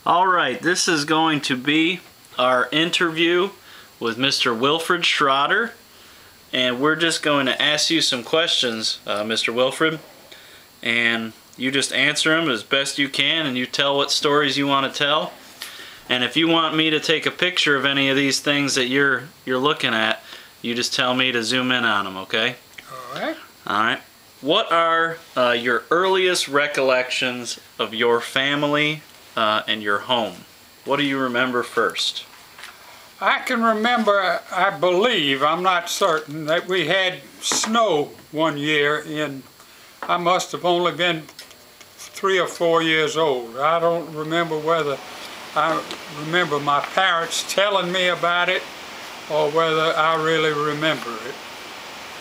All right, this is going to be our interview with Mr. Wilfred Schrader, and we're just going to ask you some questions, Mr. Wilfred, and you just answer them as best you can, and you tell what stories you want to tell. And if you want me to take a picture of any of these things that you're looking at, you just tell me to zoom in on them, okay? All right. All right. What are your earliest recollections of your family and your home? What do you remember first? I can remember, I believe, I'm not certain, that we had snow one year I must have only been 3 or 4 years old. I don't remember whether I remember my parents telling me about it or whether I really remember it.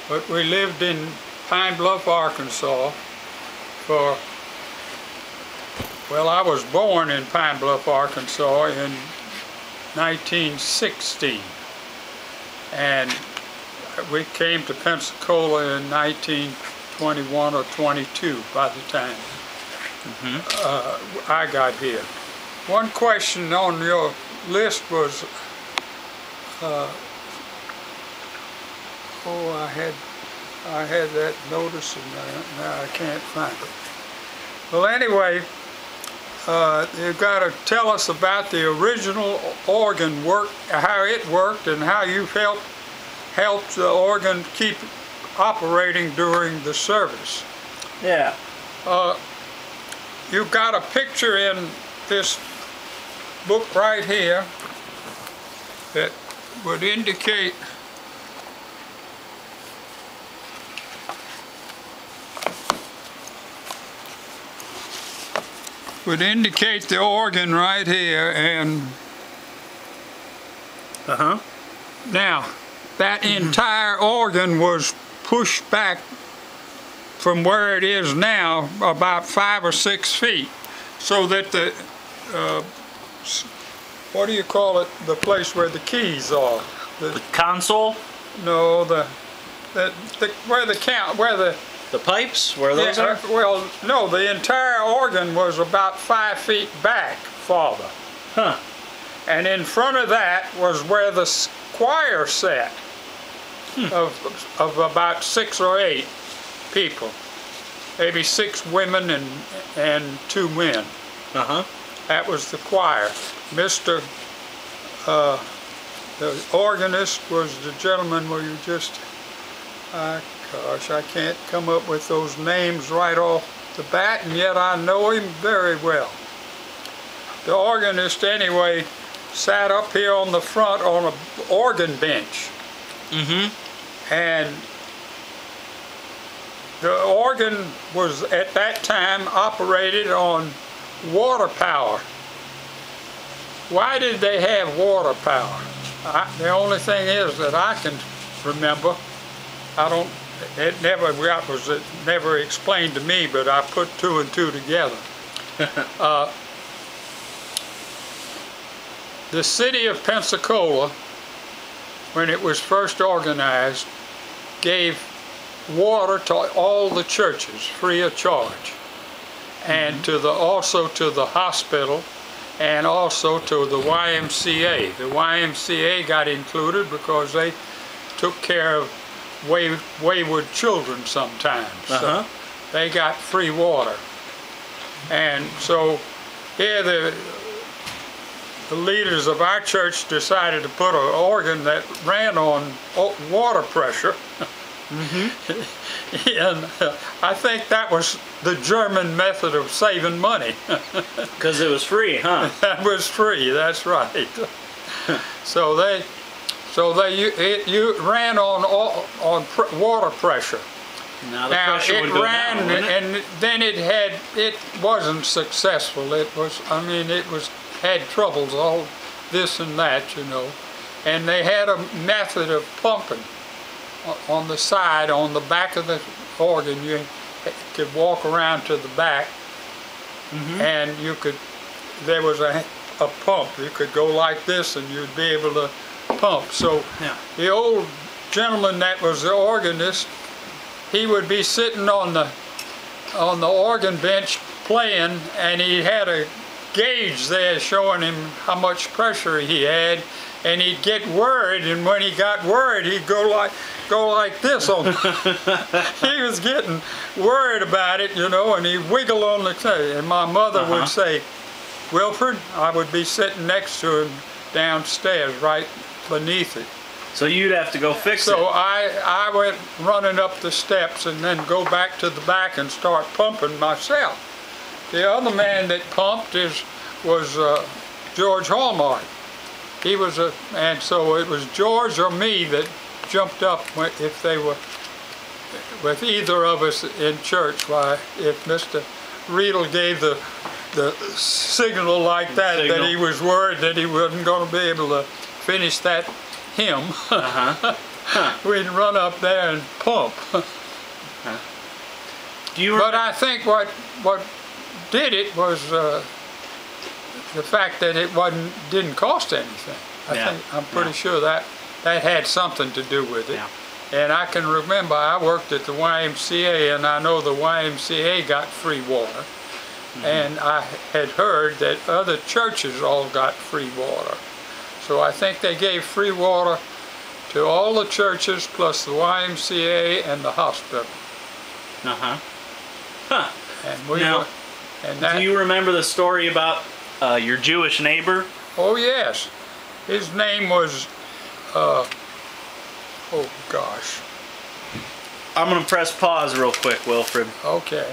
But we lived in Pine Bluff, Arkansas well, I was born in Pine Bluff, Arkansas in 1916, and we came to Pensacola in 1921 or 22 by the time I got here. One question on your list was, I had that notice and now I can't find it. Well, anyway, you've got to tell us about the original organ work, how it worked, and how you helped the organ keep operating during the service. Yeah. You've got a picture in this book right here that would indicate the organ right here, and now that entire organ was pushed back from where it is now about 5 or 6 feet, so that the what do you call it, the place where the keys are, the console? No, the pipes, where those are? Well, no, the entire organ was about 5 feet back farther. Huh. And in front of that was where the choir sat, of about 6 or 8 people. Maybe 6 women and 2 men. That was the choir. The organist was the gentleman where you just, gosh, I can't come up with those names right off the bat, and yet I know him very well. The organist, anyway, sat up here on the front on an organ bench. And the organ was, at that time, operated on water power. Why did they have water power? The only thing is that I can remember, it never explained to me, but I put 2 and 2 together. The city of Pensacola, when it was first organized, gave water to all the churches free of charge, and also to the hospital, and also to the YMCA. The YMCA got included because they took care of wayward children sometimes. So they got free water. And so here the leaders of our church decided to put an organ that ran on water pressure. And I think that was the German method of saving money. Because it was free, huh? That was free, that's right. So it ran on water pressure. Now pressure would go ran down, wouldn't it? And then it wasn't successful. It had troubles, all this and that, you know. And they had a method of pumping on the side, on the back of the organ. You could walk around to the back, and there was a pump. You could go like this and you'd be able to pump. So the old gentleman that was the organist, he would be sitting on the organ bench playing, and he had a gauge there showing him how much pressure he had, and he'd get worried, and when he got worried, he'd go like this on. He was getting worried about it, you know, and he'd wiggle on the thing. And my mother would say, "Wilfred," I would be sitting next to him downstairs, right beneath it. So you'd have to go fix it. So I went running up the steps and then go back to the back and start pumping myself. The other man that pumped was George Hallmark. He was and so it was George or me that jumped up if they were with either of us in church. Why, if Mr. Riedel gave the signal like that, that he was worried that he wasn't going to be able to finish that hymn, we'd run up there and pump. But I think what did it was the fact that it didn't cost anything. I'm pretty sure that had something to do with it. And I can remember I worked at the YMCA, and I know the YMCA got free water. And I had heard that other churches all got free water. So I think they gave free water to all the churches plus the YMCA and the hospital. And we were, and that, do you remember the story about your Jewish neighbor? Oh yes, his name was. Oh gosh. I'm gonna press pause real quick, Wilfred. Okay.